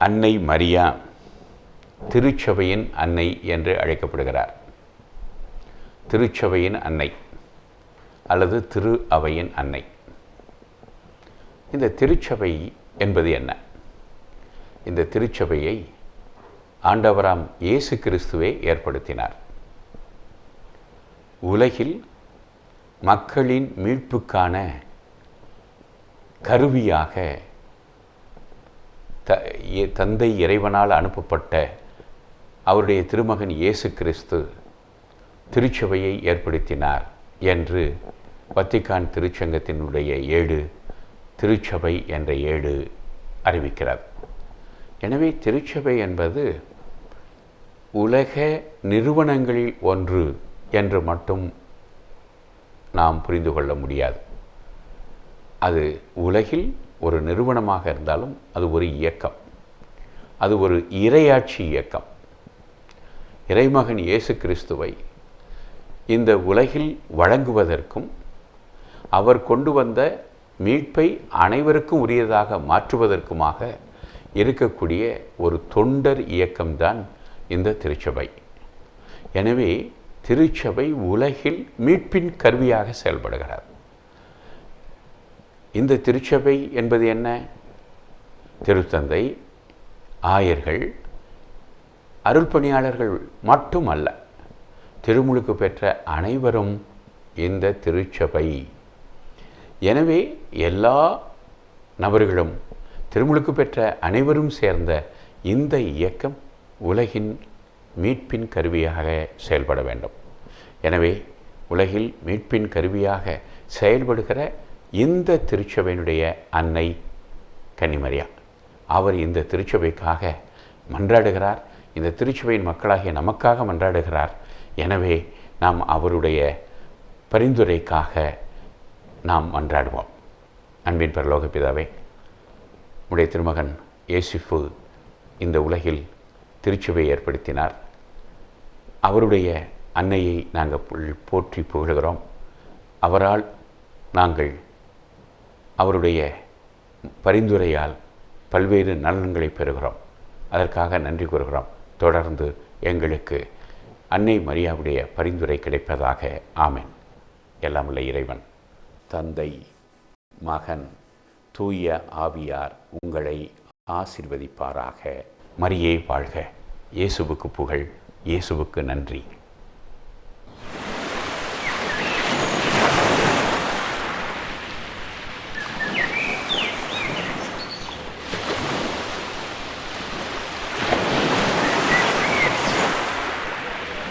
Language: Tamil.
அன்னை மரியா திருச்சபையின் அன்னை என்று அழைக்கப்படுகிறார். திருச்சபையின் அன்னை அல்லது திரு அவையின் அன்னை. இந்த திருச்சபை என்பது என்ன? இந்த திருச்சபையை ஆண்டவராம் இயேசு கிறிஸ்துவே ஏற்படுத்தினார். உலகில் மக்களின் மீட்புக்கான கருவியாக தந்தை இறைவனால் அனுப்பப்பட்ட அவருடைய திருமகன் இயேசு கிறிஸ்து திருச்சபையை ஏற்படுத்தினார் என்று வத்திக்கான் திருச்சங்கத்தினுடைய ஏடு திருச்சபை என்ற ஏடு அறிவிக்கிறது. எனவே திருச்சபை என்பது உலக நிறுவனங்களில் ஒன்று என்று மட்டும் நாம் புரிந்து கொள்ள முடியாது. அது உலகில் ஒரு நிறுவனமாக இருந்தாலும் அது ஒரு இயக்கம், அது ஒரு இறையாட்சி இயக்கம். இறைமகன் இயேசு கிறிஸ்துவை இந்த உலகில் வழங்குவதற்கும் அவர் கொண்டு வந்த மீட்பை அனைவருக்கும் உரியதாக மாற்றுவதற்குமாக இருக்கக்கூடிய ஒரு தொண்டர் இயக்கம்தான் இந்த திருச்சபை. எனவே திருச்சபை உலகில் மீட்பின் கருவியாக செயல்படுகிறது. இந்த திருச்சபை என்பது என்ன? திருத்தந்தை, ஆயர்கள், அருள்பணியாளர்கள் மட்டுமல்ல, திருமுழுக்கு பெற்ற அனைவரும் இந்த திருச்சபை. எனவே எல்லா நபர்களும் திருமுழுக்கு பெற்ற அனைவரும் சேர்ந்த இந்த இயக்கம் உலகின் மீட்பின் கருவியாக செயல்பட வேண்டும். எனவே உலகில் மீட்பின் கருவியாக செயல்படுகிற இந்த திருச்சபையினுடைய அன்னை கன்னிமரியா, அவர் இந்த திருச்சபைக்காக மன்றாடுகிறார். இந்த திருச்சபையின் மக்களாகிய நமக்காக மன்றாடுகிறார். எனவே நாம் அவருடைய பரிந்துரைக்காக நாம் மன்றாடுவோம். அன்பின் பரலோக பிதாவே, உடைய திருமகன் இயேசுவு இந்த உலகில் திருச்சபை ஏற்படுத்தினார். அவருடைய அன்னையை நாங்கள் போற்றி புகழ்கிறோம். அவரால் நாங்கள் அவருடைய பரிந்துரையால் பல்வேறு நலன்களை பெறுகிறோம். அதற்காக நன்றி கூறுகிறோம். தொடர்ந்து எங்களுக்கு அன்னை மரியாவுடைய பரிந்துரை கிடைப்பதாக. ஆமென். எல்லாம் உள்ள இறைவன், தந்தை, மகன், தூய ஆவியார் உங்களை ஆசீர்வதிப்பாராக. மரியே வாழ்க. இயேசுவுக்கு புகழ். இயேசுவுக்கு நன்றி.